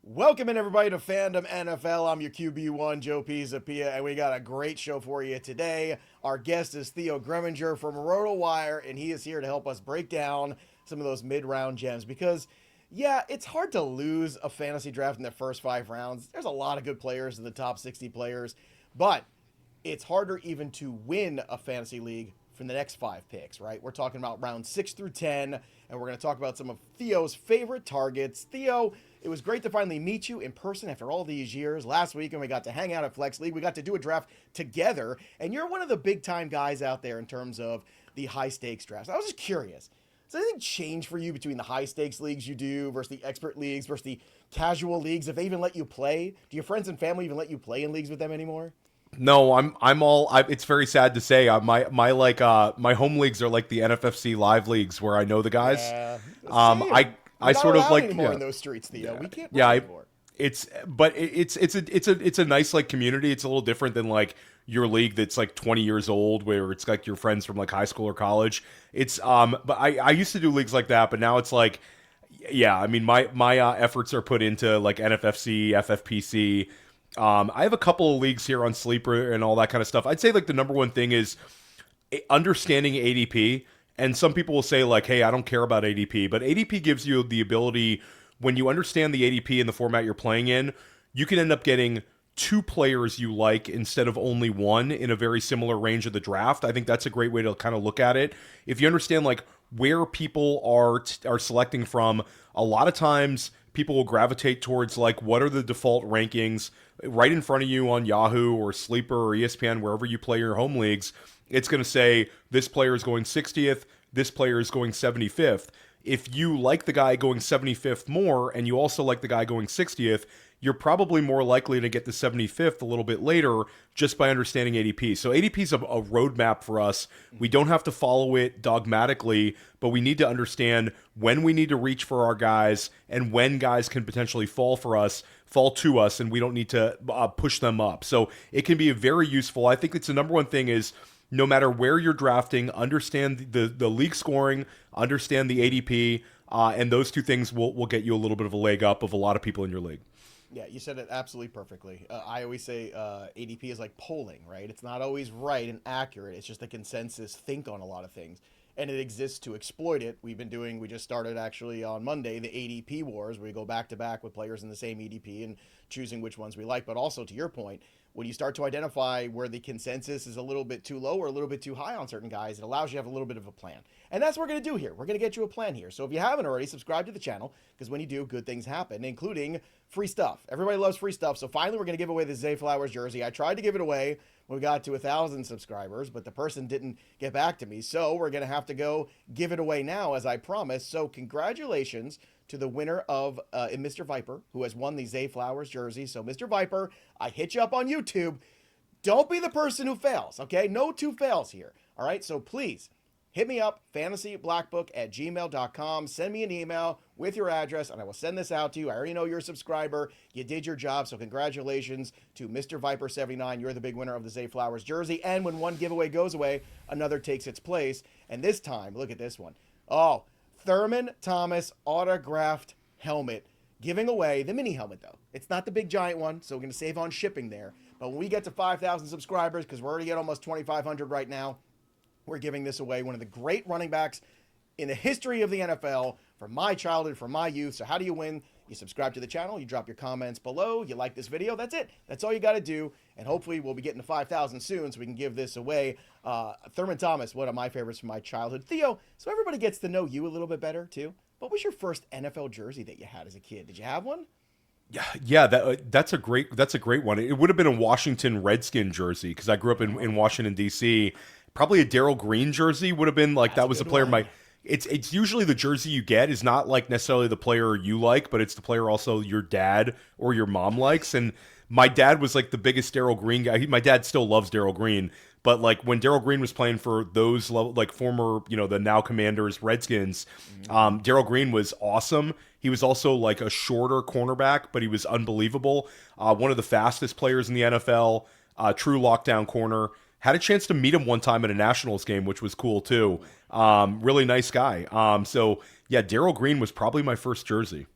Welcome in everybody to Fandom NFL. I'm your QB1, Joe Pisapia, and we got a great show for you today. Our guest is Theo Gremminger from RotoWire, and he is here to help us break down some of those mid-round gems because, yeah, it's hard to lose a fantasy draft in the first 5 rounds. There's a lot of good players in the top 60 players, but it's harder even to win a fantasy league from the next 5 picks, right? We're talking about round 6 through 10, and we're going to talk about some of Theo's favorite targets. Theo, it was great to finally meet you in person after all these years. Last week, when we got to hang out at Flex League, we got to do a draft together, and you're one of the big time guys out there in terms of the high stakes drafts. I was just curious. Does anything change for you between the high stakes leagues you do versus the expert leagues versus the casual leagues? If they even let you play, do your friends and family even let you play in leagues with them anymore? No, I'm all. It's very sad to say. My home leagues are like the NFFC live leagues where I know the guys. Yeah, Um, same. I We're I not sort of allowed like anymore yeah in those streets, Theo. We can't yeah. play anymore. It's a nice like community. It's a little different than like your league that's like 20 years old where it's like your friends from like high school or college. But I used to do leagues like that, but now it's like yeah. I mean my efforts are put into like NFFC, FFPC. I have a couple of leagues here on Sleeper and all that kind of stuff. I'd say like the number one thing is understanding ADP. And some people will say like, "Hey, I don't care about ADP," but ADP gives you the ability when you understand the ADP and the format you're playing in, you can end up getting two players you like instead of only one in a very similar range of the draft. I think that's a great way to kind of look at it. If you understand like where people are selecting from, a lot of times people will gravitate towards like what are the default rankings right in front of you on Yahoo or Sleeper or ESPN wherever you play your home leagues. It's going to say this player is going 60th, this player is going 75th. If you like the guy going 75th more and you also like the guy going 60th, you're probably more likely to get the 75th a little bit later just by understanding ADP. So ADP is a roadmap for us. We don't have to follow it dogmatically, but we need to understand when we need to reach for our guys and when guys can potentially fall to us, and we don't need to push them up. So it can be very useful. I think it's the number one thing is no matter where you're drafting, understand the league scoring, understand the ADP, and those two things will get you a little bit of a leg up of a lot of people in your league. Yeah, you said it absolutely perfectly. I always say ADP is like polling, right? It's not always right and accurate. It's just a consensus think on a lot of things. And it exists to exploit it. We just started actually on Monday, the ADP Wars, where we go back to back with players in the same ADP and choosing which ones we like. But also, to your point, when you start to identify where the consensus is a little bit too low or a little bit too high on certain guys, it allows you to have a little bit of a plan. And that's what we're going to do here. We're going to get you a plan here. So if you haven't already, subscribe to the channel because when you do, good things happen, including free stuff. Everybody loves free stuff. So finally, we're going to give away the Zay Flowers jersey. I tried to give it away when we got to 1,000 subscribers, but the person didn't get back to me. So we're going to have to go give it away now, as I promised. So congratulations to the winner of Mr. Viper, who has won the Zay Flowers jersey. So Mr. Viper, I hit you up on YouTube. Don't be the person who fails, okay? No two fails here, all right? So please, hit me up, fantasyblackbook@gmail.com. Send me an email with your address, and I will send this out to you. I already know you're a subscriber. You did your job, so congratulations to Mr. Viper79. You're the big winner of the Zay Flowers jersey. And when one giveaway goes away, another takes its place. And this time, look at this one. Oh, Thurman Thomas autographed helmet. Giving away the mini helmet, though. It's not the big giant one, so we're going to save on shipping there. But when we get to 5,000 subscribers, because we're already at almost 2,500 right now, we're giving this away. One of the great running backs in the history of the NFL from my childhood, from my youth. So how do you win? You subscribe to the channel, you drop your comments below, you like this video, that's it. That's all you got to do. And hopefully we'll be getting to 5,000 soon so we can give this away. Thurman Thomas, one of my favorites from my childhood. Theo, so everybody gets to know you a little bit better too. What was your first NFL jersey that you had as a kid? Did you have one? Yeah, that's a great one. It would have been a Washington Redskin jersey because I grew up in Washington D.C. Probably a Daryl Green jersey would have been like That's that a was a good player. one. It's usually the jersey you get is not like necessarily the player you like, but it's the player also your dad or your mom likes. And my dad was like the biggest Daryl Green guy. My dad still loves Daryl Green, but like when Daryl Green was playing for those like former the now Commanders Redskins, Daryl Green was awesome. He was also like a shorter cornerback, but he was unbelievable. One of the fastest players in the NFL, true lockdown corner. Had a chance to meet him one time at a Nationals game, which was cool too. Really nice guy. So yeah, Daryl Green was probably my first jersey.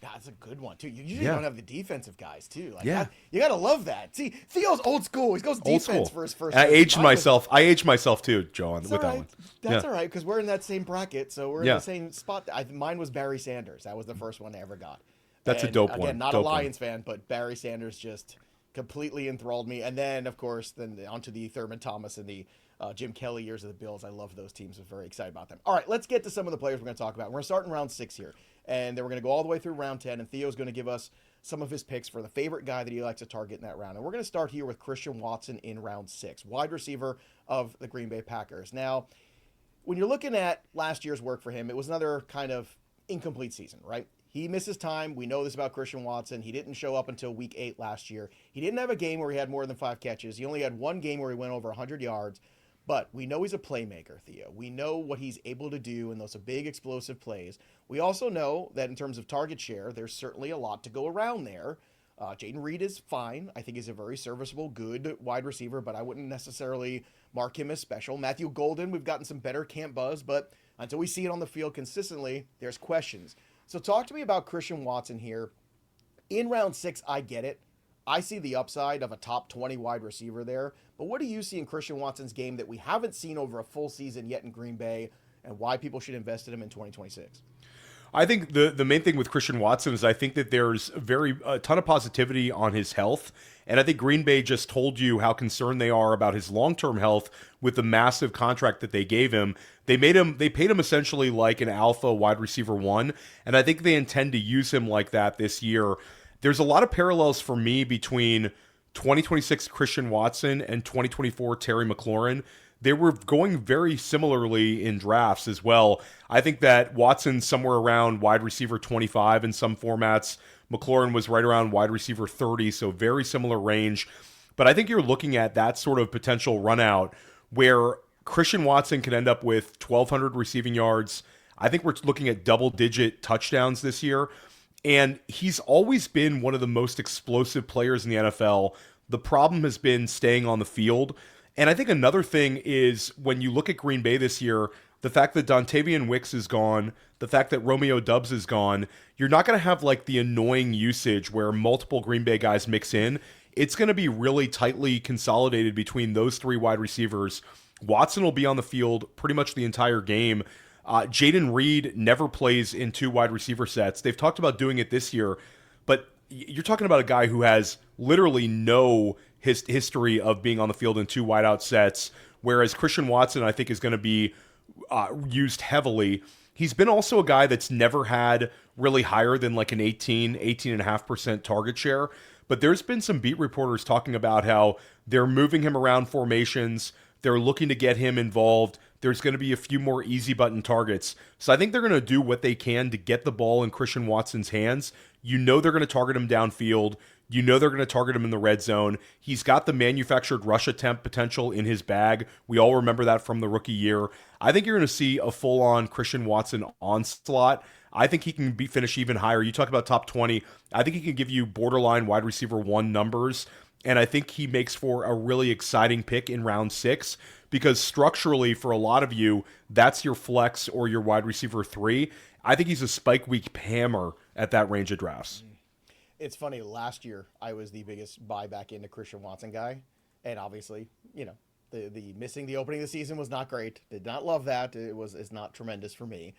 Yeah, that's a good one too. You usually Yeah. don't have the defensive guys too. Like Yeah. that, you gotta love that. See, Theo's old school. He goes Old defense school. for his first And I jersey. aged Mine was myself. I aged myself too, Joe, It's all with that right. one. Yeah. That's all right because we're in that same bracket, so we're in Yeah. the same spot. Mine was Barry Sanders. That was the first one I ever got. That's a And dope again, one. not a Dope one. Lions fan, but Barry Sanders just completely enthralled me. And then, of course, then onto the Thurman Thomas and the Jim Kelly years of the Bills. I love those teams. I was very excited about them. All right, let's get to some of the players we're going to talk about. We're going to start in round 6 here, and then we're going to go all the way through round 10. And Theo's going to give us some of his picks for the favorite guy that he likes to target in that round. And we're going to start here with Christian Watson in round 6, wide receiver of the Green Bay Packers. Now, when you're looking at last year's work for him, it was another kind of incomplete season, right? He misses time. We know this about Christian Watson. He didn't show up until week 8 last year. He didn't have a game where he had more than 5 catches. He only had one game where he went over 100 yards. But we know he's a playmaker, Theo. We know what he's able to do in those big explosive plays. We also know that in terms of target share, there's certainly a lot to go around there. Jaden Reed is fine. I think he's a very serviceable, good wide receiver, but I wouldn't necessarily mark him as special. Matthew Golden, we've gotten some better camp buzz, but until we see it on the field consistently, there's questions. So talk to me about Christian Watson here. In round 6, I get it. I see the upside of a top 20 wide receiver there. But what do you see in Christian Watson's game that we haven't seen over a full season yet in Green Bay, and why people should invest in him in 2026? I think the main thing with Christian Watson is I think that there's a ton of positivity on his health. And I think Green Bay just told you how concerned they are about his long-term health with the massive contract that they gave him. They paid him essentially like an alpha wide receiver 1. And I think they intend to use him like that this year. There's a lot of parallels for me between 2026 Christian Watson and 2024 Terry McLaurin. They were going very similarly in drafts as well. I think that Watson's somewhere around wide receiver 25 in some formats. McLaurin was right around wide receiver 30, so very similar range. But I think you're looking at that sort of potential run out where Christian Watson could end up with 1,200 receiving yards. I think we're looking at double-digit touchdowns this year. And he's always been one of the most explosive players in the NFL. The problem has been staying on the field. And I think another thing is when you look at Green Bay this year, the fact that Dontavian Wicks is gone, the fact that Romeo Doubs is gone, you're not going to have like the annoying usage where multiple Green Bay guys mix in. It's going to be really tightly consolidated between those 3 wide receivers. Watson will be on the field pretty much the entire game. Jaden Reed never plays in 2 wide receiver sets. They've talked about doing it this year, but you're talking about a guy who has literally no history of being on the field in 2 wideout sets, whereas Christian Watson, I think, is going to be used heavily. He's been also a guy that's never had really higher than like an 18.5% target share, but there's been some beat reporters talking about how they're moving him around formations. They're looking to get him involved. There's going to be a few more easy button targets. So I think they're going to do what they can to get the ball in Christian Watson's hands. You know they're going to target him downfield. You know they're going to target him in the red zone. He's got the manufactured rush attempt potential in his bag. We all remember that from the rookie year. I think you're going to see a full-on Christian Watson onslaught. I think he can finish even higher. You talk about top 20. I think he can give you borderline wide receiver 1 numbers. And I think he makes for a really exciting pick in round 6 because structurally, for a lot of you, that's your flex or your wide receiver 3. I think he's a spike week hammer at that range of drafts. It's funny. Last year, I was the biggest buy back into Christian Watson guy. And obviously, the missing the opening of the season was not great. Did not love that. It's not tremendous for me.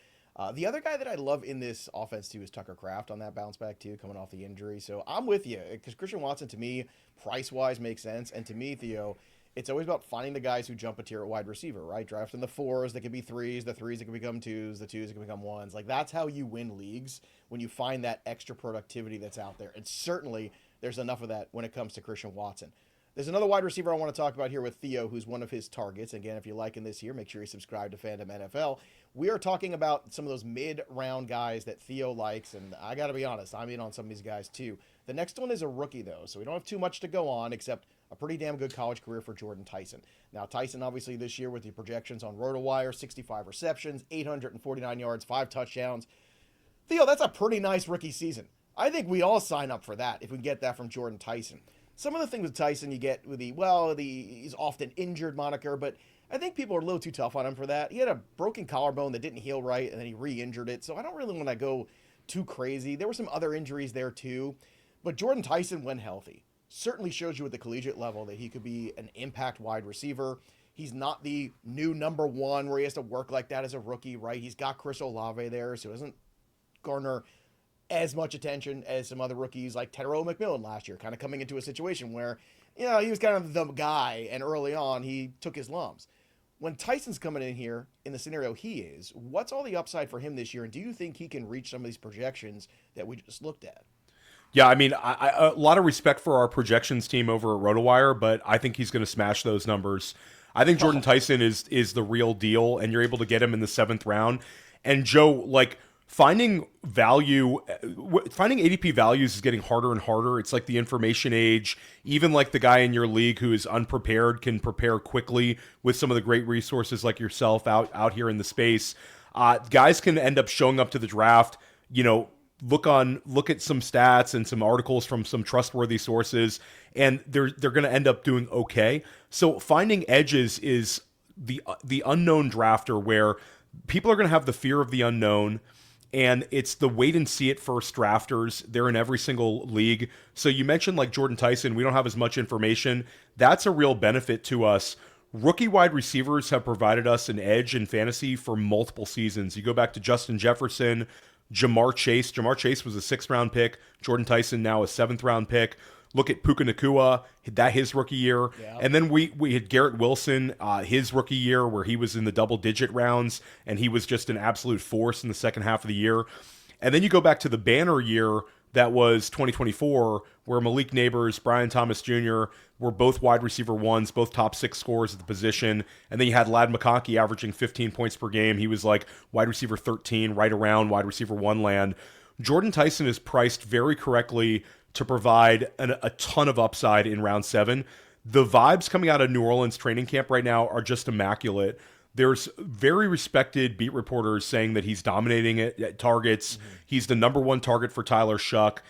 The other guy that I love in this offense too is Tucker Kraft on that bounce back too, coming off the injury. So I'm with you because Christian Watson to me, price wise, makes sense. And to me, Theo, it's always about finding the guys who jump a tier at wide receiver, right? Drafting the 4s that can be 3s, the 3s that can become 2s, the 2s that can become 1s. Like that's how you win leagues when you find that extra productivity that's out there. And certainly there's enough of that when it comes to Christian Watson. There's another wide receiver I want to talk about here with Theo, who's one of his targets. Again, if you're liking this here, make sure you subscribe to Fandom NFL. We are talking about some of those mid-round guys that Theo likes, and I got to be honest, I'm in on some of these guys too. The next one is a rookie, though, so we don't have too much to go on except a pretty damn good college career for Jordan Tyson. Now, Tyson, obviously, this year with the projections on RotoWire, 65 receptions, 849 yards, 5 touchdowns. Theo, that's a pretty nice rookie season. I think we all sign up for that if we can get that from Jordan Tyson. Some of the things with Tyson you get with he's often injured moniker, but I think people are a little too tough on him for that. He had a broken collarbone that didn't heal right, and then he re-injured it, so I don't really want to go too crazy. There were some other injuries there too, but Jordan Tyson, when healthy, certainly shows you at the collegiate level that he could be an impact wide receiver. He's not the new number one where he has to work like that as a rookie, right? He's got Chris Olave there, so he doesn't garner as much attention as some other rookies like Tedero McMillan last year, kind of coming into a situation where, he was kind of the guy, and early on he took his lumps. When Tyson's coming in here in the scenario he is, what's all the upside for him this year, and do you think he can reach some of these projections that we just looked at? Yeah, I mean, a lot of respect for our projections team over at RotoWire, but I think he's going to smash those numbers. I think Jordan Tyson is the real deal, and you're able to get him in the 7th round. And Joe, like, finding ADP values is getting harder and harder. It's like the information age. Even like the guy in your league who is unprepared can prepare quickly with some of the great resources like yourself out here in the space. Guys can end up showing up to the draft, look at some stats and some articles from some trustworthy sources, and they're going to end up doing okay. So finding edges is the unknown drafter, where people are going to have the fear of the unknown, and it's the wait and see it first drafters. They're in every single league. So you mentioned like Jordan Tyson, we don't have as much information. That's a real benefit to us. Rookie wide receivers have provided us an edge in fantasy for multiple seasons. You go back to Justin Jefferson, Jamar Chase. Jamar Chase was a 6th round pick. Jordan Tyson now a 7th round pick. Look at Puka Nacua, his rookie year. Yeah. And then we had Garrett Wilson, his rookie year, where he was in the double-digit rounds, and he was just an absolute force in the second half of the year. And then you go back to the banner year that was 2024, where Malik Neighbors, Brian Thomas Jr. were both wide receiver ones, both top 6 scorers at the position. And then you had Ladd McConkey averaging 15 points per game. He was like wide receiver 13, right around wide receiver 1 land. Jordan Tyson is priced very correctly to provide a ton of upside in round 7. The vibes coming out of New Orleans training camp right now are just immaculate. There's very respected beat reporters saying that he's dominating at targets. Mm-hmm. He's the number 1 target for Tyler Shuck.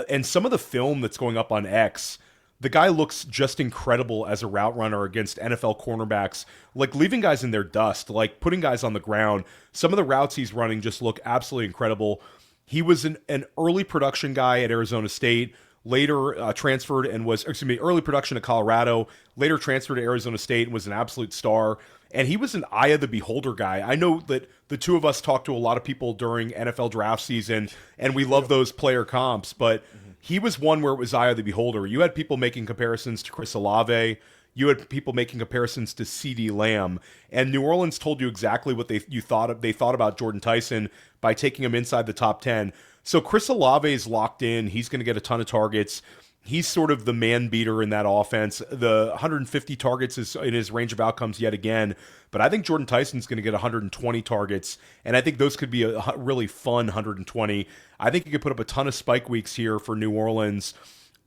And some of the film that's going up on X, the guy looks just incredible as a route runner against NFL cornerbacks, like leaving guys in their dust, like putting guys on the ground. Some of the routes he's running just look absolutely incredible. He was an early production guy at Arizona State, later transferred and was, early production at Colorado, later transferred to Arizona State and was an absolute star. And he was an eye of the beholder guy. I know that the two of us talked to a lot of people during NFL draft season, and we love those player comps, but he was one where it was eye of the beholder. You had people making comparisons to Chris Olave. You had people making comparisons to CeeDee Lamb, and New Orleans told you exactly what they thought about Jordan Tyson by taking him inside the top 10. So Chris Olave is locked in. He's going to get a ton of targets. He's sort of the man beater in that offense. The 150 targets is in his range of outcomes yet again, but I think Jordan Tyson's going to get 120 targets, and I think those could be a really fun 120. I think he could put up a ton of spike weeks here for New Orleans.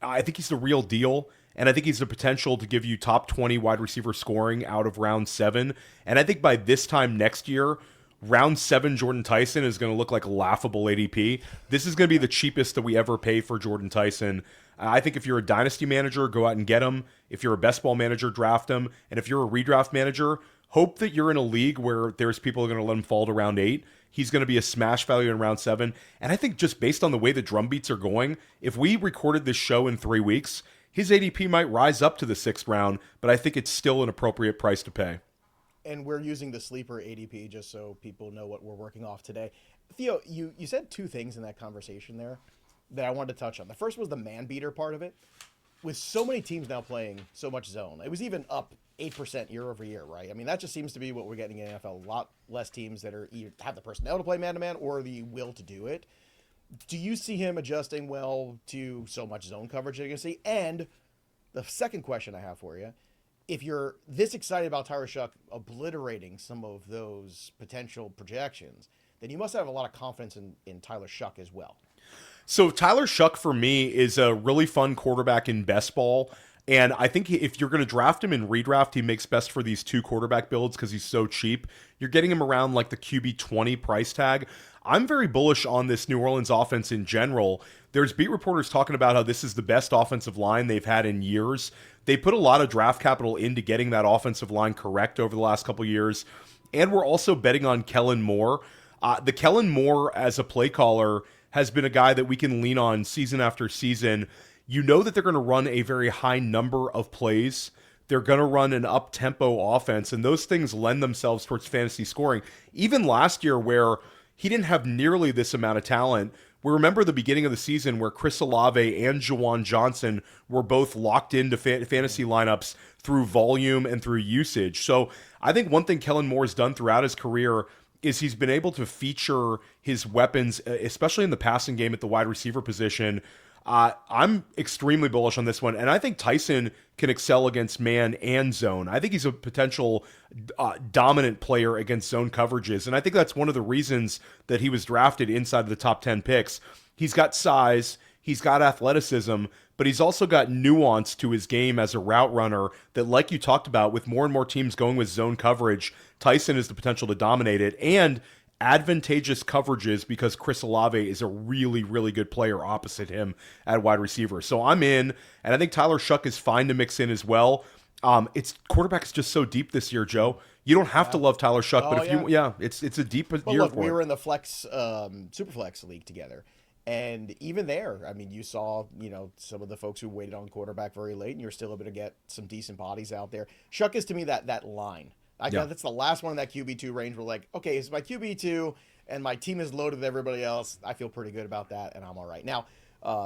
I think he's the real deal. And I think he's the potential to give you top 20 wide receiver scoring out of round 7. And I think by this time next year, round 7 Jordan Tyson is going to look like a laughable ADP. This is going to be the cheapest that we ever pay for Jordan Tyson. I think if you're a dynasty manager, go out and get him. If you're a best ball manager, draft him. And if you're a redraft manager, hope that you're in a league where there's people who are going to let him fall to round 8. He's going to be a smash value in round 7. And I think just based on the way the drum beats are going, if we recorded this show in 3 weeks, his ADP might rise up to the 6th round, but I think it's still an appropriate price to pay. And we're using the sleeper ADP just so people know what we're working off today. Theo, you said 2 things in that conversation there that I wanted to touch on. The first was the man beater part of it. With so many teams now playing so much zone, it was even up 8% year over year, right? I mean, that just seems to be what we're getting in the NFL. A lot less teams that are either have the personnel to play man-to-man or the will to do it. Do you see him adjusting well to so much zone coverage that you're going to see? And the second question I have for you, if you're this excited about Tyler Shuck obliterating some of those potential projections, then you must have a lot of confidence in Tyler Shuck as well. So Tyler Shuck, for me, is a really fun quarterback in best ball. And I think if you're going to draft him in redraft, he makes best for these 2 quarterback builds because he's so cheap. You're getting him around like the QB 20 price tag. I'm very bullish on this New Orleans offense in general. There's beat reporters talking about how this is the best offensive line they've had in years. They put a lot of draft capital into getting that offensive line correct over the last couple years. And we're also betting on Kellen Moore. The Kellen Moore as a play caller has been a guy that we can lean on season after season. You know that they're going to run a very high number of plays. They're going to run an up-tempo offense, and those things lend themselves towards fantasy scoring. Even last year, where he didn't have nearly this amount of talent, we remember the beginning of the season where Chris Olave and Jawan Johnson were both locked into fantasy lineups through volume and through usage. So I think one thing Kellen Moore's done throughout his career is he's been able to feature his weapons, especially in the passing game at the wide receiver position. I'm extremely bullish on this one, and I think Tyson can excel against man and zone. I think he's a potential dominant player against zone coverages, and I think that's one of the reasons that he was drafted inside of the top 10 picks. He's got size, he's got athleticism, but he's also got nuance to his game as a route runner that, like you talked about, with more and more teams going with zone coverage, Tyson has the potential to dominate it, and advantageous coverages because Chris Olave is a really, really good player opposite him at wide receiver. So I'm in, and I think Tyler Shuck is fine to mix in as well. It's quarterback is just so deep this year, Joe. You don't have to love Tyler Shuck, but if you, it's a deep year look, for we him. were in the Superflex league together. And even there, I mean, you saw, some of the folks who waited on quarterback very late, and you're still able to get some decent bodies out there. Shuck is, to me, that line. That's the last one in that QB2 range. We're like, okay, it's my QB2, and my team is loaded with everybody else. I feel pretty good about that, and I'm all right. Now,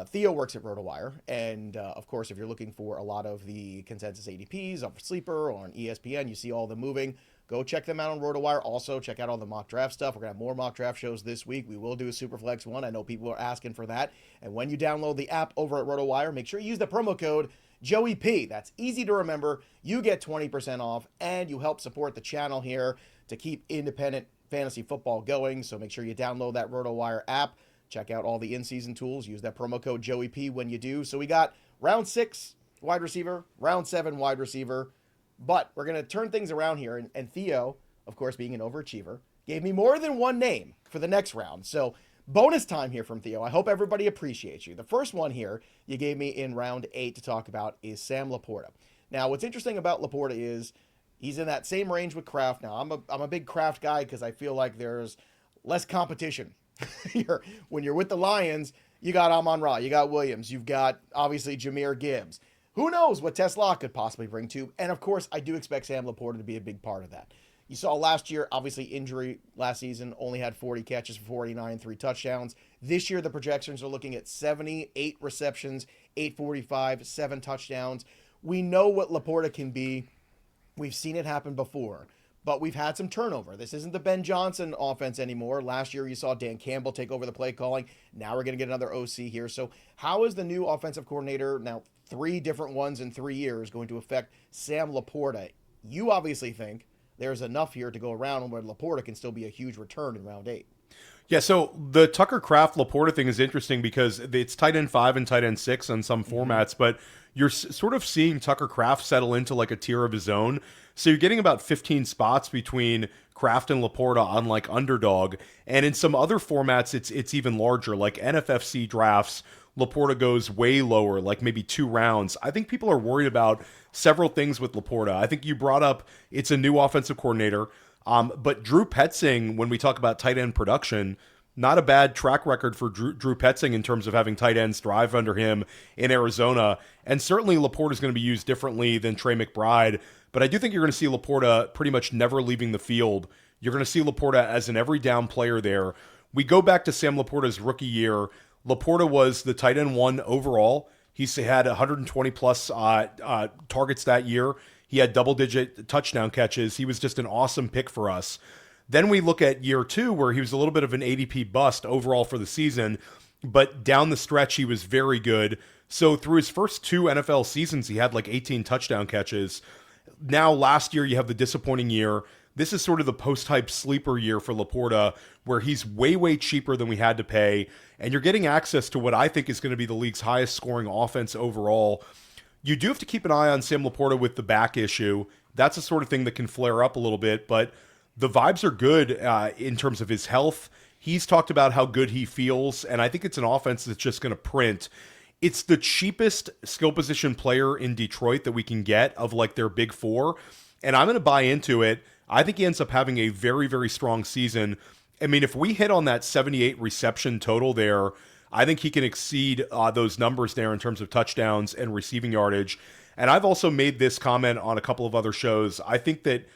Theo works at RotoWire, and of course, if you're looking for a lot of the consensus ADPs on Sleeper or on ESPN, you see all the moving. Go check them out on RotoWire. Also, check out all the mock draft stuff. We're going to have more mock draft shows this week. We will do a Superflex one. I know people are asking for that. And when you download the app over at RotoWire, make sure you use the promo code Joey P. That's easy to remember. You get 20% off, and you help support the channel here to keep independent fantasy football going. So make sure you download that RotoWire app. Check out all the in-season tools. Use that promo code Joey P when you do. So we got round 6 wide receiver, round 7 wide receiver. But we're going to turn things around here. And Theo, of course, being an overachiever, gave me more than one name for the next round. So bonus time here from Theo. I hope everybody appreciates you. The first one here you gave me in round 8 to talk about is Sam Laporta. Now, what's interesting about Laporta is he's in that same range with Kraft. Now, I'm a big Kraft guy because I feel like there's less competition here. When you're with the Lions, you got Amon-Ra, you got Williams, you've got, obviously, Jahmyr Gibbs. Who knows what Tesla could possibly bring to? And, of course, I do expect Sam Laporta to be a big part of that. You saw last year, obviously, injury last season, only had 40 catches for 49 and 3 touchdowns. This year, the projections are looking at 78 receptions, 845, 7 touchdowns. We know what Laporta can be. We've seen it happen before, but we've had some turnover. This isn't the Ben Johnson offense anymore. Last year, you saw Dan Campbell take over the play calling. Now we're going to get another OC here. So how is the new offensive coordinator, now 3 different ones in 3 years, going to affect Sam Laporta? You obviously think there's enough here to go around where Laporta can still be a huge return in round 8. Yeah, so the Tucker Kraft Laporta thing is interesting because it's tight end 5 and tight end 6 on some formats, but you're sort of seeing Tucker Kraft settle into like a tier of his own. So you're getting about 15 spots between Kraft and Laporta on like underdog. And in some other formats, it's even larger, like NFFC drafts. Laporta goes way lower, like maybe 2 rounds. I think people are worried about several things with Laporta. I think you brought up it's a new offensive coordinator. But Drew Petzing, when we talk about tight end production, not a bad track record for Drew Petzing in terms of having tight ends thrive under him in Arizona. And certainly Laporta is going to be used differently than Trey McBride. But I do think you're going to see Laporta pretty much never leaving the field. You're going to see Laporta as an every down player there. We go back to Sam Laporta's rookie year. Laporta was the tight end 1 overall. He's had 120 plus targets that year. He had double-digit touchdown catches. He was just an awesome pick for us. Then we look at year 2, where he was a little bit of an ADP bust overall for the season, but down the stretch, he was very good. So through his first 2 NFL seasons, he had like 18 touchdown catches. Now, last year, you have the disappointing year. This is sort of the post-hype sleeper year for Laporta, where he's way, way cheaper than we had to pay, and you're getting access to what I think is going to be the league's highest scoring offense overall. You do have to keep an eye on Sam Laporta with the back issue. That's the sort of thing that can flare up a little bit, but the vibes are good in terms of his health. He's talked about how good he feels, and I think it's an offense that's just going to print. It's the cheapest skill position player in Detroit that we can get of like their big 4, and I'm going to buy into it. I think he ends up having a very, very strong season. I mean, if we hit on that 78 reception total there, I think he can exceed those numbers there in terms of touchdowns and receiving yardage. And I've also made this comment on a couple of other shows. I think that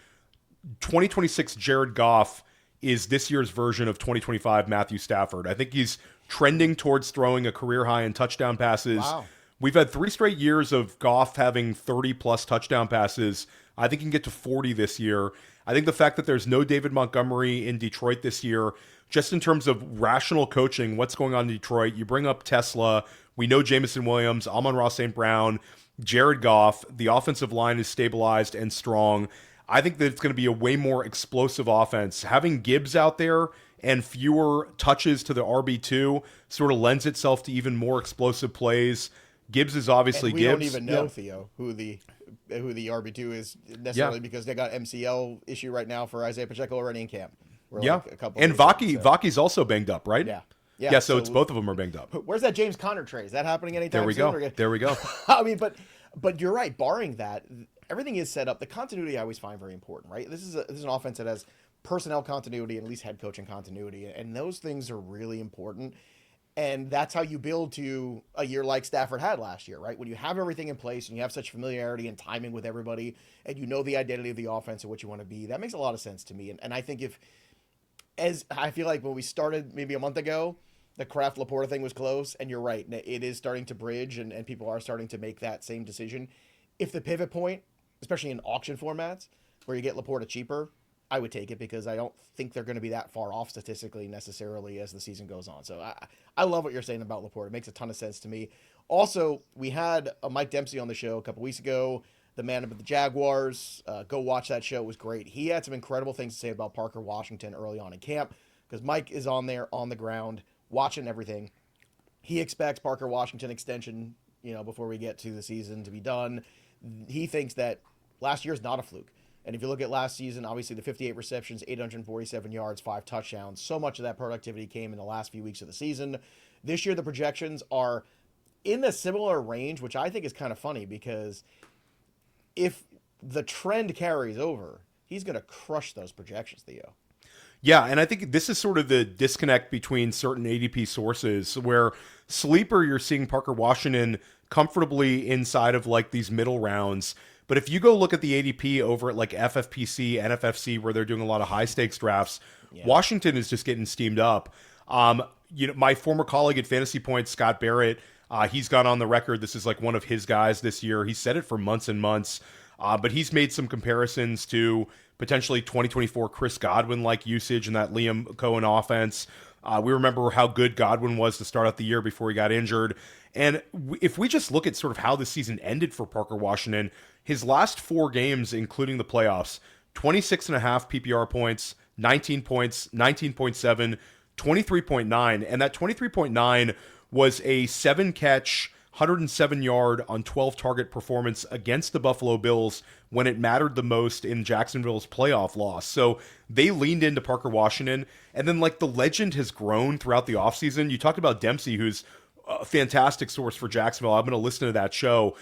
2026 Jared Goff is this year's version of 2025 Matthew Stafford. I think he's trending towards throwing a career high in touchdown passes. Wow. We've had 3 straight years of Goff having 30-plus touchdown passes. I think he can get to 40 this year. I think the fact that there's no David Montgomery in Detroit this year, just in terms of rational coaching, what's going on in Detroit, you bring up Tesla, we know Jameson Williams, Amon-Ra St. Brown, Jared Goff, the offensive line is stabilized and strong. I think that it's going to be a way more explosive offense. Having Gibbs out there and fewer touches to the RB2 sort of lends itself to even more explosive plays. Gibbs is obviously and we Gibbs. don't even know, Theo, who the RB2 is necessarily because they got MCL issue right now for Isaiah Pacheco already in camp. Like a couple and days ago, Vaki's also banged up, right? Yeah. So it's both of them are banged up. Where's that James Conner trade? Is that happening anytime soon? There we go. I mean, but you're right. Barring that, everything is set up. The continuity I always find very important, right? This is an offense that has personnel continuity and at least head coaching continuity, and those things are really important. And that's how you build to a year like Stafford had last year, right? When you have everything in place and you have such familiarity and timing with everybody and you know the identity of the offense and what you want to be, that makes a lot of sense to me. And I think as I feel like when we started maybe a month ago, the Kraft Laporta thing was close, and you're right. It is starting to bridge and people are starting to make that same decision. If the pivot point, especially in auction formats where you get Laporta cheaper, I would take it because I don't think they're going to be that far off statistically necessarily as the season goes on. So I love what you're saying about Laporta. It makes a ton of sense to me. Also, we had Mike Dempsey on the show a couple weeks ago, the man about the Jaguars. Go watch that show. It was great. He had some incredible things to say about Parker Washington early on in camp because Mike is on there on the ground watching everything. He expects Parker Washington extension, before we get to the season to be done. He thinks that last year is not a fluke. And if you look at last season, obviously the 58 receptions, 847 yards, 5 touchdowns. So much of that productivity came in the last few weeks of the season. This year, the projections are in a similar range, which I think is kind of funny because if the trend carries over, he's going to crush those projections, Theo. Yeah, and I think this is sort of the disconnect between certain ADP sources where Sleeper, you're seeing Parker Washington comfortably inside of like these middle rounds. But if you go look at the ADP over at like FFPC, NFFC, where they're doing a lot of high stakes drafts, Washington is just getting steamed up. My former colleague at Fantasy Points, Scott Barrett, he's gone on the record. This is like one of his guys this year. He said it for months and months, but he's made some comparisons to potentially 2024 Chris Godwin-like usage in that Liam Cohen offense. We remember how good Godwin was to start out the year before he got injured. And if we just look at sort of how the season ended for Parker Washington, his last 4 games, including the playoffs, 26.5 PPR points, 19 points, 19.7, 23.9. And that 23.9 was a 7-catch, 107-yard on 12-target performance against the Buffalo Bills when it mattered the most in Jacksonville's playoff loss. So they leaned into Parker Washington. And then, like, the legend has grown throughout the offseason. You talked about Dempsey, who's a fantastic source for Jacksonville. I'm going to listen to that show.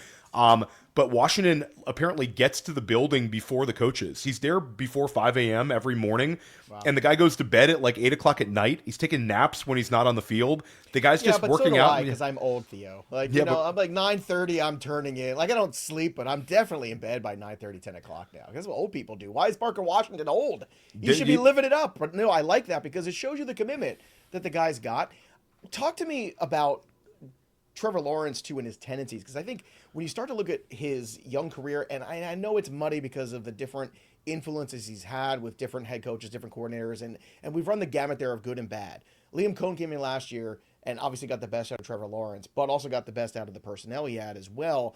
But Washington apparently gets to the building before the coaches. He's there before 5 a.m. every morning. Wow. And the guy goes to bed at like 8 o'clock at night. He's taking naps when he's not on the field. The guy's just working out. Because I'm old, Theo. I'm like 9:30, I'm turning in. Like, I don't sleep, but I'm definitely in bed by 9:30, 10 o'clock now. That's what old people do. Why is Parker Washington old? He should be living it up. But no, I like that because it shows you the commitment that the guy's got. Talk to me about Trevor Lawrence too and his tendencies, because I think when you start to look at his young career, and I know it's muddy because of the different influences he's had with different head coaches, different coordinators, and we've run the gamut there of good and bad. Liam Cohen came in last year and obviously got the best out of Trevor Lawrence, but also got the best out of the personnel he had as well.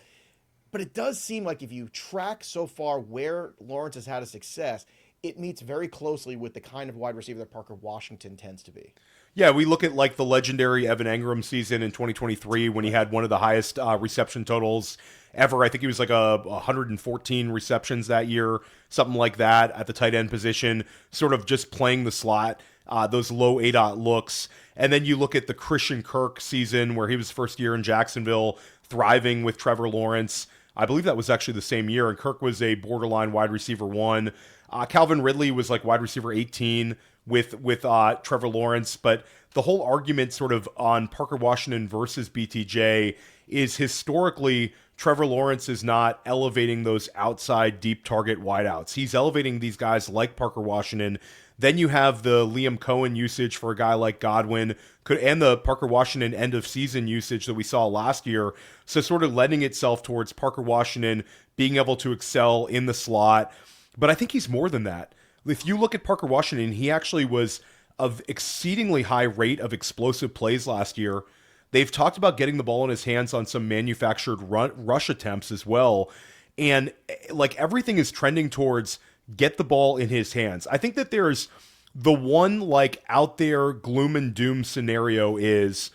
But it does seem like if you track so far where Lawrence has had a success, it meets very closely with the kind of wide receiver that Parker Washington tends to be. Yeah, we look at like the legendary Evan Engram season in 2023 when he had one of the highest reception totals ever. I think he was like 114 receptions that year, something like that at the tight end position, sort of just playing the slot, those low ADOT looks. And then you look at the Christian Kirk season where he was first year in Jacksonville, thriving with Trevor Lawrence. I believe that was actually the same year, and Kirk was a borderline wide receiver 1. Calvin Ridley was like wide receiver 18 with Trevor Lawrence. But the whole argument sort of on Parker Washington versus BTJ is historically Trevor Lawrence is not elevating those outside deep target wideouts. He's elevating these guys like Parker Washington. Then you have the Liam Cohen usage for a guy like Godwin, and the Parker Washington end of season usage that we saw last year. So sort of lending itself towards Parker Washington being able to excel in the slot. But I think he's more than that. If you look at Parker Washington, he actually was of exceedingly high rate of explosive plays last year. They've talked about getting the ball in his hands on some manufactured rush attempts as well. And like everything is trending towards get the ball in his hands. I think that there's the one like out there gloom and doom scenario is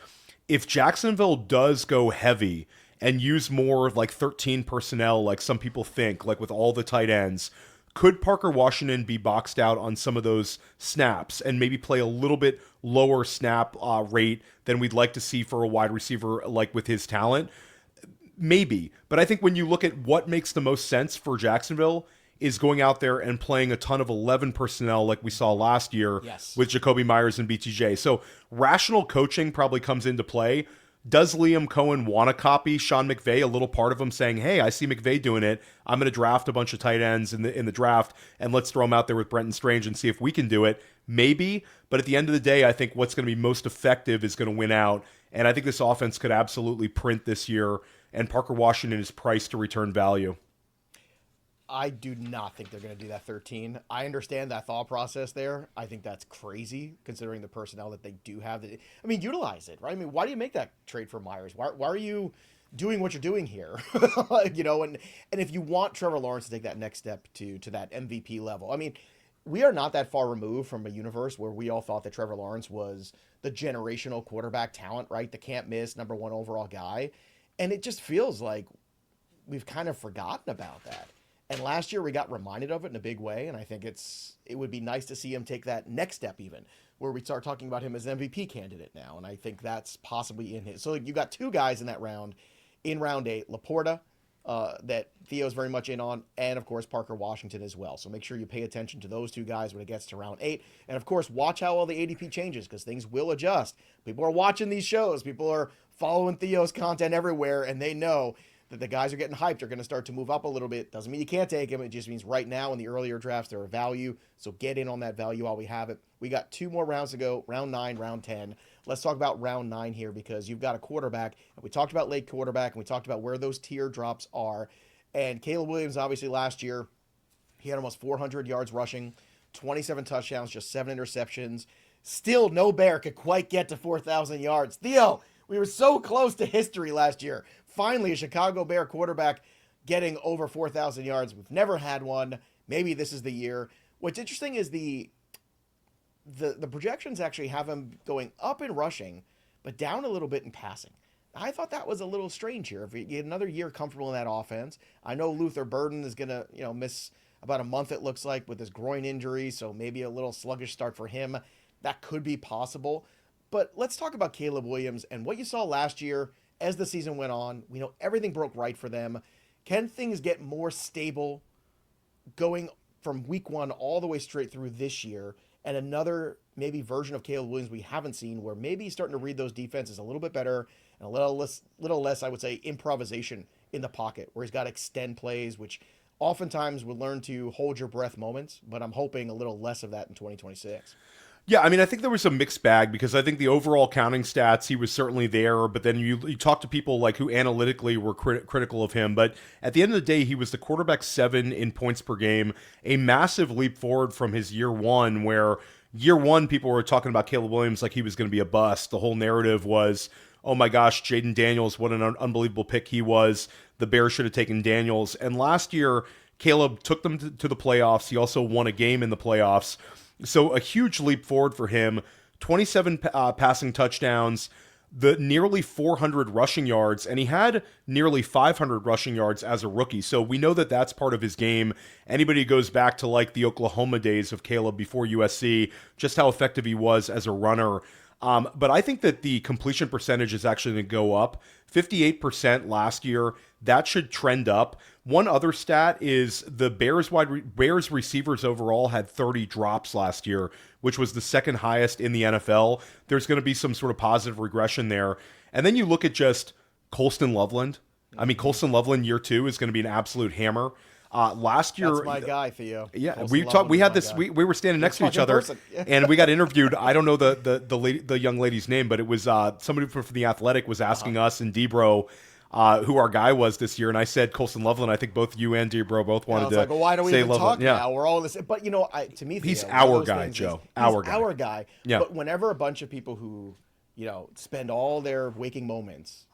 if Jacksonville does go heavy and use more like 13 personnel, like some people think, like with all the tight ends, could Parker Washington be boxed out on some of those snaps and maybe play a little bit lower snap rate than we'd like to see for a wide receiver like with his talent? Maybe. But I think when you look at what makes the most sense for Jacksonville is going out there and playing a ton of 11 personnel like we saw last year with Jacoby Myers and BTJ. So rational coaching probably comes into play. Does Liam Cohen want to copy Sean McVay? A little part of him saying, hey, I see McVay doing it. I'm going to draft a bunch of tight ends in the draft, and let's throw them out there with Brenton Strange and see if we can do it. Maybe. But at the end of the day, I think what's going to be most effective is going to win out. And I think this offense could absolutely print this year, and Parker Washington is priced to return value. I do not think they're going to do that 13. I understand that thought process there. I think that's crazy considering the personnel that they do have. I mean, utilize it, right? I mean, why do you make that trade for Myers? Why are you doing what you're doing here? You know, and if you want Trevor Lawrence to take that next step to that MVP level, I mean, we are not that far removed from a universe where we all thought that Trevor Lawrence was the generational quarterback talent, right? The can't miss number one overall guy. And it just feels like we've kind of forgotten about that. And last year we got reminded of it in a big way, and I think it would be nice to see him take that next step even, where we start talking about him as an MVP candidate now, and I think that's possibly in his. So you got two guys in that round, in round 8, Laporta, that Theo's very much in on, and of course Parker Washington as well. So make sure you pay attention to those two guys when it gets to round 8, and of course watch how all the ADP changes because things will adjust. People are watching these shows, people are following Theo's content everywhere, and they know that the guys are getting hyped are going to start to move up a little bit. Doesn't mean you can't take them. It just means right now in the earlier drafts, they're a value. So get in on that value while we have it. We got 2 more rounds to go, round 9, round 10. Let's talk about round 9 here because you've got a quarterback. And we talked about late quarterback, and we talked about where those teardrops are. And Caleb Williams, obviously last year, he had almost 400 yards rushing, 27 touchdowns, just 7 interceptions. Still, no Bear could quite get to 4,000 yards. Theo, we were so close to history last year. Finally, a Chicago Bear quarterback getting over 4,000 yards. We've never had one. Maybe this is the year. What's interesting is the projections actually have him going up in rushing, but down a little bit in passing. I thought that was a little strange here. If we get another year comfortable in that offense, I know Luther Burden is going to miss about a month, it looks like, with his groin injury, so maybe a little sluggish start for him. That could be possible. But let's talk about Caleb Williams and what you saw last year. As the season went on, we know everything broke right for them. Can things get more stable going from week 1 all the way straight through this year? And another maybe version of Caleb Williams we haven't seen where maybe he's starting to read those defenses a little bit better and a little less, I would say, improvisation in the pocket where he's got to extend plays, which oftentimes would learn to hold your breath moments. But I'm hoping a little less of that in 2026. Yeah, I mean, I think there was a mixed bag because I think the overall counting stats, he was certainly there, but then you talk to people like who analytically were critical of him, but at the end of the day, he was the quarterback 7 in points per game, a massive leap forward from his year 1, where year 1 people were talking about Caleb Williams like he was going to be a bust. The whole narrative was, oh my gosh, Jaden Daniels, what an unbelievable pick he was. The Bears should have taken Daniels. And last year, Caleb took them to the playoffs. He also won a game in the playoffs. So a huge leap forward for him, 27 passing touchdowns, the nearly 400 rushing yards, and he had nearly 500 rushing yards as a rookie. So we know that that's part of his game. Anybody who goes back to like the Oklahoma days of Caleb before USC, just how effective he was as a runner. But I think that the completion percentage is actually going to go up. 58% last year. That should trend up. One other stat is the Bears receivers overall had 30 drops last year, which was the second highest in the NFL. There's going to be some sort of positive regression there. And then you look at just Colston Loveland. I mean, Colston Loveland year 2 is going to be an absolute hammer. Last year, That's my guy, Theo. yeah, Colston we talked. Loveland We is had my this. guy. We were standing next to each talking other, person. Yeah. and we got interviewed. I don't know the young lady's name, but it was somebody from the Athletic was asking us and Debro who our guy was this year, and I said Colston Loveland. I think both you and Debro both And I wanted was to like, well, why don't we say even Loveland. talk Yeah. now? We're all in this. But, to me, He's Theo, one of our those guy, things Joe. is Our he's guy. our guy. Yeah. But whenever a bunch of people who, spend all their waking moments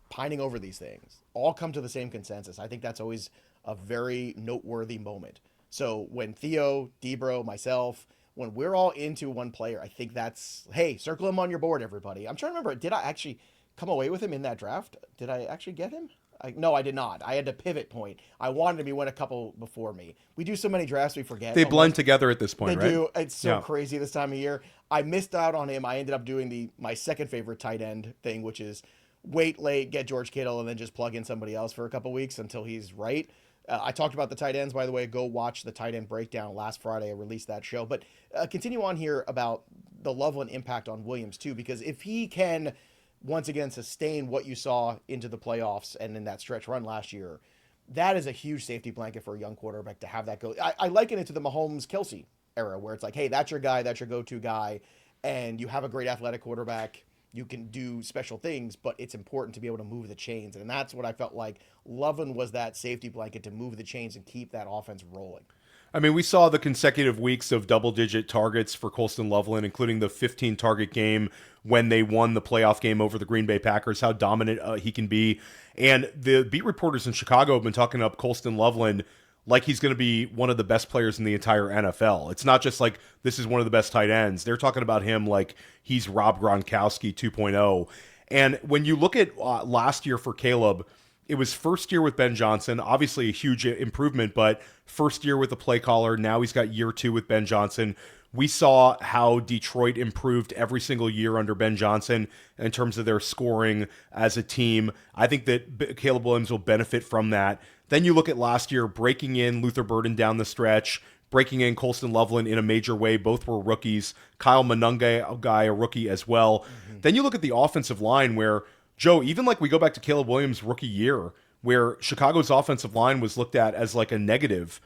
pining over these things all come to the same consensus, I think that's always a very noteworthy moment. So when Theo, Debro, myself, when we're all into one player, I think that's, hey, circle him on your board, everybody. I'm trying to remember, did I actually come away with him in that draft? Did I actually get him? No, I did not. I had to pivot point. I wanted him. He went a couple before me. We do so many drafts, we forget. They blend together at this point, They right? do. It's so Yeah. crazy this time of year. I missed out on him. I ended up doing my second favorite tight end thing, which is wait late, get George Kittle, and then just plug in somebody else for a couple weeks until he's right. I talked about the tight ends, by the way. Go watch the tight end breakdown last Friday. I released that show. But continue on here about the Loveland impact on Williams, too, because if he can once again sustain what you saw into the playoffs and in that stretch run last year, that is a huge safety blanket for a young quarterback to have that go. I liken it to the Mahomes-Kelsey era, where it's like, hey, that's your guy, that's your go-to guy, and you have a great athletic quarterback. You can do special things, but it's important to be able to move the chains. And that's what I felt like Loveland was, that safety blanket to move the chains and keep that offense rolling. I mean, we saw the consecutive weeks of double-digit targets for Colston Loveland, including the 15-target game when they won the playoff game over the Green Bay Packers, how dominant he can be. And the beat reporters in Chicago have been talking up Colston Loveland like he's going to be one of the best players in the entire NFL. It's not just like this is one of the best tight ends. They're talking about him like he's Rob Gronkowski 2.0. And when you look at last year for Caleb, it was first year with Ben Johnson, obviously a huge improvement, but first year with the play caller. Now he's got year 2 with Ben Johnson. We saw how Detroit improved every single year under Ben Johnson in terms of their scoring as a team. I think that Caleb Williams will benefit from that. Then you look at last year, breaking in Luther Burden down the stretch, breaking in Colston Loveland in a major way. Both were rookies. Kyle Monunga, a rookie as well. Mm-hmm. Then you look at the offensive line where, Joe, even like we go back to Caleb Williams' rookie year, where Chicago's offensive line was looked at as like a negative.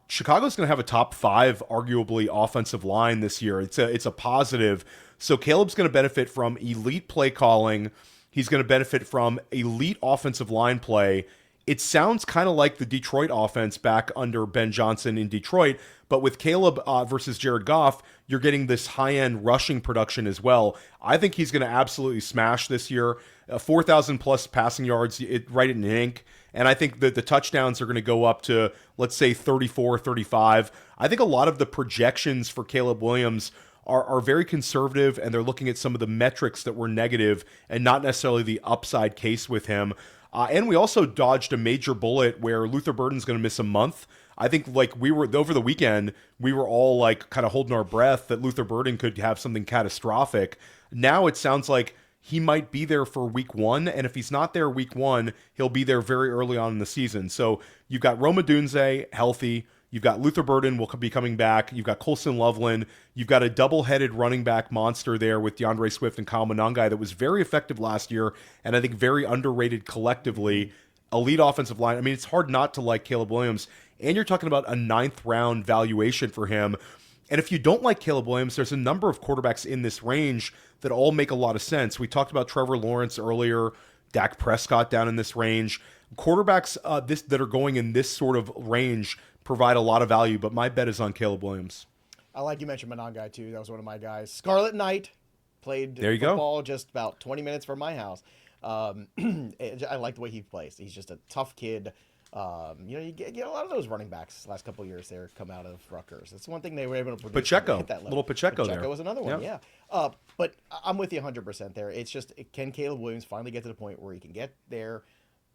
Chicago's going to have a top 5, arguably, offensive line this year. It's a positive. So Caleb's going to benefit from elite play calling. He's going to benefit from elite offensive line play. It sounds kind of like the Detroit offense back under Ben Johnson in Detroit, but with Caleb versus Jared Goff, you're getting this high-end rushing production as well. I think he's going to absolutely smash this year. 4,000 plus passing yards, right in ink. And I think that the touchdowns are going to go up to, let's say, 34, 35. I think a lot of the projections for Caleb Williams are very conservative, and they're looking at some of the metrics that were negative and not necessarily the upside case with him. And we also dodged a major bullet where Luther Burden's going to miss a month. I think like we were over the weekend, we were all like kind of holding our breath that Luther Burden could have something catastrophic. Now it sounds like he might be there for week 1. And if he's not there week 1, he'll be there very early on in the season. So you've got Roma Dunze healthy. You've got Luther Burden will be coming back. You've got Colston Loveland. You've got a double-headed running back monster there with DeAndre Swift and Kyle Monangai that was very effective last year and I think very underrated collectively. Elite offensive line. I mean, it's hard not to like Caleb Williams. And you're talking about a 9th-round valuation for him. And if you don't like Caleb Williams, there's a number of quarterbacks in this range that all make a lot of sense. We talked about Trevor Lawrence earlier, Dak Prescott down in this range. Quarterbacks that are going in this sort of range provide a lot of value, but my bet is on Caleb Williams. I like you mentioned Monangai too. That was one of my guys. Scarlet Knight played football just about 20 minutes from my house. I like the way he plays. He's just a tough kid. You get a lot of those running backs last couple of years there come out of Rutgers. That's one thing they were able to produce. Pacheco, at that level. Little Pacheco there. Pacheco was another one, yeah. But I'm with you 100% there. It's just, can Caleb Williams finally get to the point where he can get there,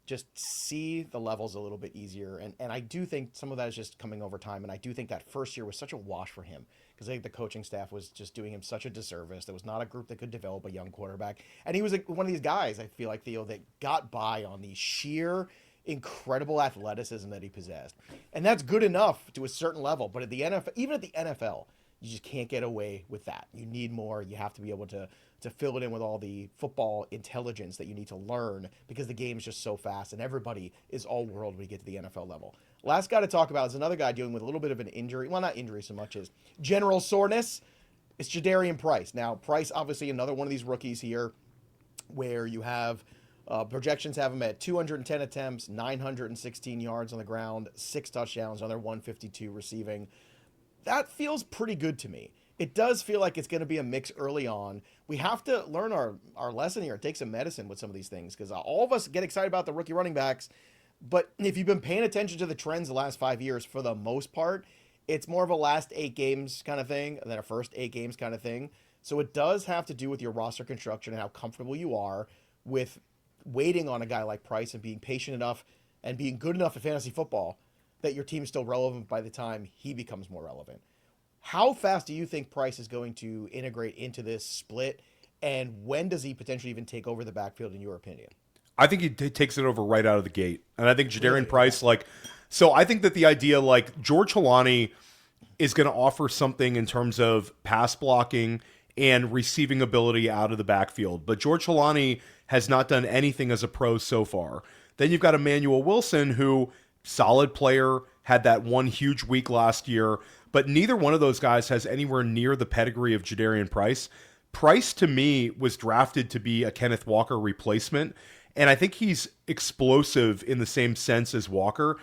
just see the levels a little bit easier? And I do think some of that is just coming over time. And I do think that first year was such a wash for him because I think the coaching staff was just doing him such a disservice. There was not a group that could develop a young quarterback. And he was one of these guys, I feel like, Theo, that got by on the sheer incredible athleticism that he possessed. And that's good enough to a certain level. But at the NFL, even at the NFL, you just can't get away with that. You need more. You have to be able to fill it in with all the football intelligence that you need to learn because the game is just so fast and everybody is all world when you get to the NFL level. Last guy to talk about is another guy dealing with a little bit of an injury. Well, not injury so much as general soreness. It's Jadarian Price. Now, Price, obviously another one of these rookies here where you have projections have him at 210 attempts, 916 yards on the ground, 6 touchdowns, another 152 receiving. That feels pretty good to me. It does feel like it's going to be a mix early on. We have to learn our lesson here and take some medicine with some of these things because all of us get excited about the rookie running backs. But if you've been paying attention to the trends the last 5 years, for the most part, it's more of a last 8 games kind of thing than a first 8 games kind of thing. So it does have to do with your roster construction and how comfortable you are with waiting on a guy like Price and being patient enough and being good enough at fantasy football that your team's still relevant by the time he becomes more relevant. How fast do you think Price is going to integrate into this split, and when does he potentially even take over the backfield in your opinion? I think he takes it over right out of the gate. And I think Jadarian Really? Price, so I think that the idea, George Holani is going to offer something in terms of pass blocking and receiving ability out of the backfield. But George Holani has not done anything as a pro so far. Then you've got Emmanuel Wilson, who, solid player, had that one huge week last year, but neither one of those guys has anywhere near the pedigree of Jadarian Price. Price, to me, was drafted to be a Kenneth Walker replacement, and I think he's explosive in the same sense as Walker.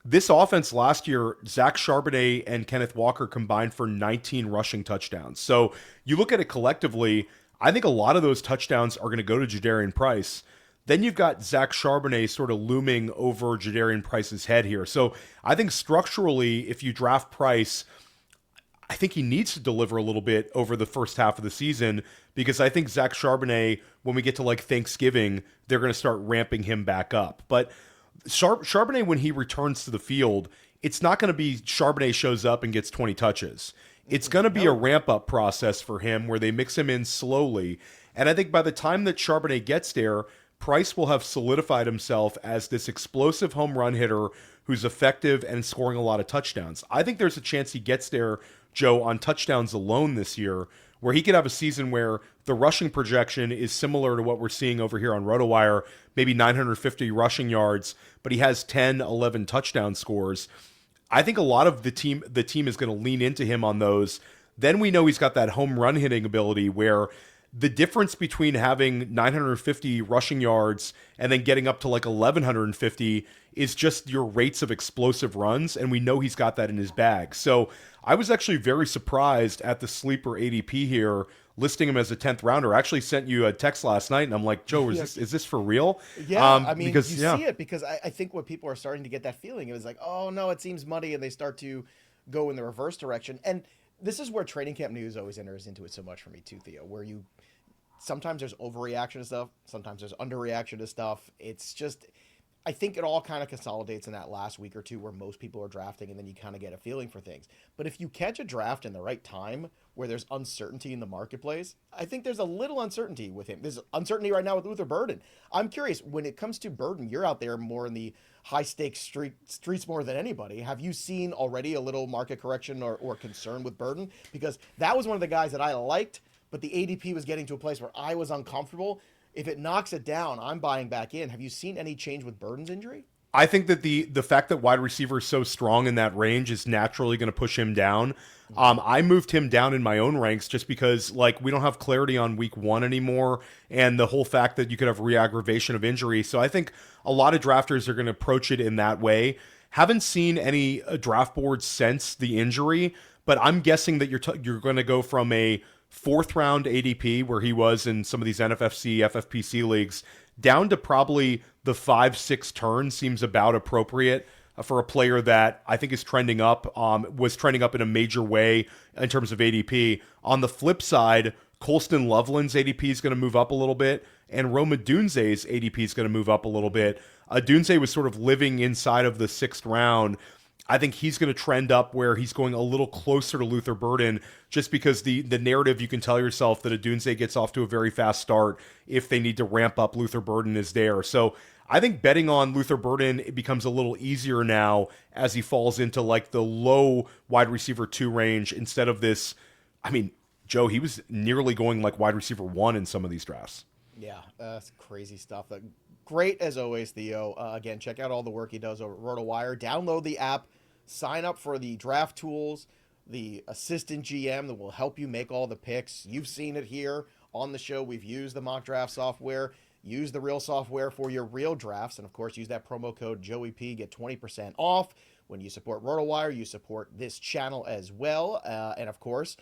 This offense last year, Zach Charbonnet and Kenneth Walker combined for 19 rushing touchdowns. So you look at it collectively, I think a lot of those touchdowns are going to go to Jadarian Price. Then you've got Zach Charbonnet sort of looming over Jadarian Price's head here. So I think structurally, if you draft Price, I think he needs to deliver a little bit over the first half of the season because I think Zach Charbonnet, when we get to Thanksgiving, they're going to start ramping him back up. But Charbonnet, when he returns to the field, it's not going to be Charbonnet shows up and gets 20 touches. It's going to be a ramp-up process for him where they mix him in slowly. And I think by the time that Charbonnet gets there, Price will have solidified himself as this explosive home run hitter who's effective and scoring a lot of touchdowns. I think there's a chance he gets there, Joe, on touchdowns alone this year, where he could have a season where the rushing projection is similar to what we're seeing over here on RotoWire, maybe 950 rushing yards, but he has 10, 11 touchdown scores. I think a lot of the team is going to lean into him on those. Then we know he's got that home run hitting ability where the difference between having 950 rushing yards and then getting up to 1150 is just your rates of explosive runs, and we know he's got that in his bag. So I was actually very surprised at the sleeper ADP here, listing him as a 10th rounder. I actually sent you a text last night, and I'm like, Joe, is this for real? Yeah, because see it because I think what people are starting to get that feeling. It was like, oh no, it seems muddy, and they start to go in the reverse direction. And this is where training camp news always enters into it so much for me too, Theo, where sometimes there's overreaction to stuff, sometimes there's underreaction to stuff. It's just, I think it all kind of consolidates in that last week or two where most people are drafting, and then you kind of get a feeling for things. But if you catch a draft in the right time where there's uncertainty in the marketplace, I think there's a little uncertainty with him. There's uncertainty right now with Luther Burden. I'm curious, when it comes to Burden, you're out there more in the high stakes streets more than anybody. Have you seen already a little market correction or concern with Burden? Because that was one of the guys that I liked, but the ADP was getting to a place where I was uncomfortable. If it knocks it down, I'm buying back in. Have you seen any change with Burden's injury? I think that the fact that wide receiver is so strong in that range is naturally going to push him down. I moved him down in my own ranks just because we don't have clarity on week 1 anymore, and the whole fact that you could have re-aggravation of injury. So I think a lot of drafters are going to approach it in that way. Haven't seen any draft boards since the injury, but I'm guessing that you're going to go from a 4th round ADP where he was in some of these NFFC, FFPC leagues down to probably the 5-6 turn seems about appropriate for a player that I think is trending up, was trending up in a major way in terms of ADP. On the flip side, Colston Loveland's ADP is going to move up a little bit, and Roma Dunze's ADP is going to move up a little bit. Dunze was sort of living inside of the 6th round. I think he's going to trend up where he's going a little closer to Luther Burden just because the narrative, you can tell yourself that Adunze gets off to a very fast start if they need to ramp up Luther Burden is there. So I think betting on Luther Burden it becomes a little easier now as he falls into like the low wide receiver 2 range instead of this. I mean, Joe, he was nearly going like wide receiver 1 in some of these drafts. Yeah, that's crazy stuff. Great as always, Theo. Again, check out all the work he does over at RotoWire. Download the app, sign up for the draft tools, the assistant GM that will help you make all the picks. You've seen it here on the show. We've used the mock draft software. Use the real software for your real drafts. And of course, use that promo code JoeyP. Get 20% off. When you support RotoWire, you support this channel as well. And of course,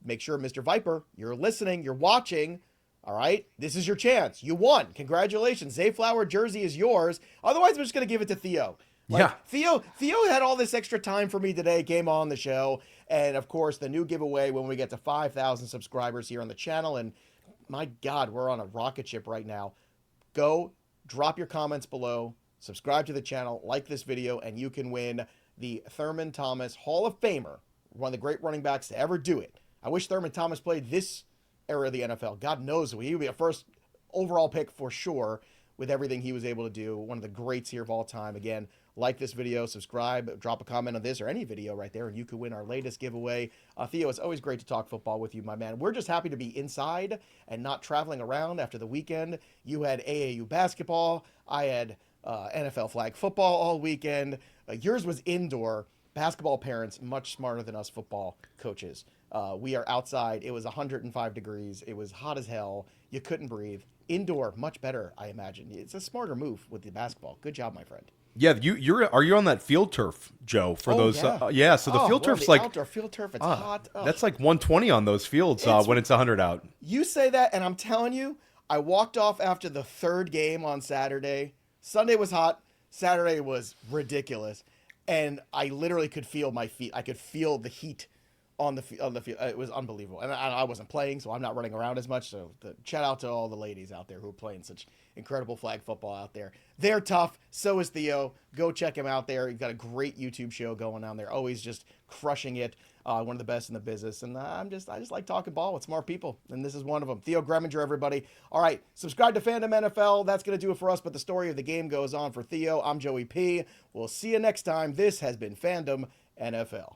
make sure, Mr. Viper, you're listening, you're watching. All right, this is your chance. You won. Congratulations. Zayflower jersey is yours. Otherwise, I'm just going to give it to Theo. Theo had all this extra time for me today, came on the show. And of course, the new giveaway when we get to 5,000 subscribers here on the channel. And my God, we're on a rocket ship right now. Go drop your comments below, subscribe to the channel, like this video, and you can win the Thurman Thomas Hall of Famer, one of the great running backs to ever do it. I wish Thurman Thomas played this era of the NFL. God knows he would be a first overall pick for sure with everything he was able to do. One of the greats here of all time. Again, like this video, subscribe, drop a comment on this or any video right there, and you could win our latest giveaway. Theo, it's always great to talk football with you, my man. We're just happy to be inside and not traveling around after the weekend. You had AAU basketball. I had NFL flag football all weekend. Yours was indoor. Basketball parents, much smarter than us football coaches. We are outside. It was 105 degrees. It was hot as hell. You couldn't breathe. Indoor, much better, I imagine. It's a smarter move with the basketball. Good job, my friend. Yeah, are you on that field turf, Joe? For those, yeah. So the field turf's the like outdoor field turf. It's hot. That's like 120 on those fields when it's 100 out. You say that, and I'm telling you, I walked off after the third game on Saturday. Sunday was hot. Saturday was ridiculous, and I literally could feel my feet. I could feel the heat on the field. It was unbelievable, and I wasn't playing, so I'm not running around as much. So shout out to all the ladies out there who are playing such incredible flag football out there. They're tough. So is Theo. Go check him out there. He's got a great YouTube show going on there. Always just crushing it. One of the best in the business. And I just like talking ball with smart people, and this is one of them. Theo Gremminger, everybody. All right, subscribe to Fandom NFL. That's going to do it for us, but the story of the game goes on. For Theo, I'm Joey P. We'll see you next time. This has been Fandom NFL.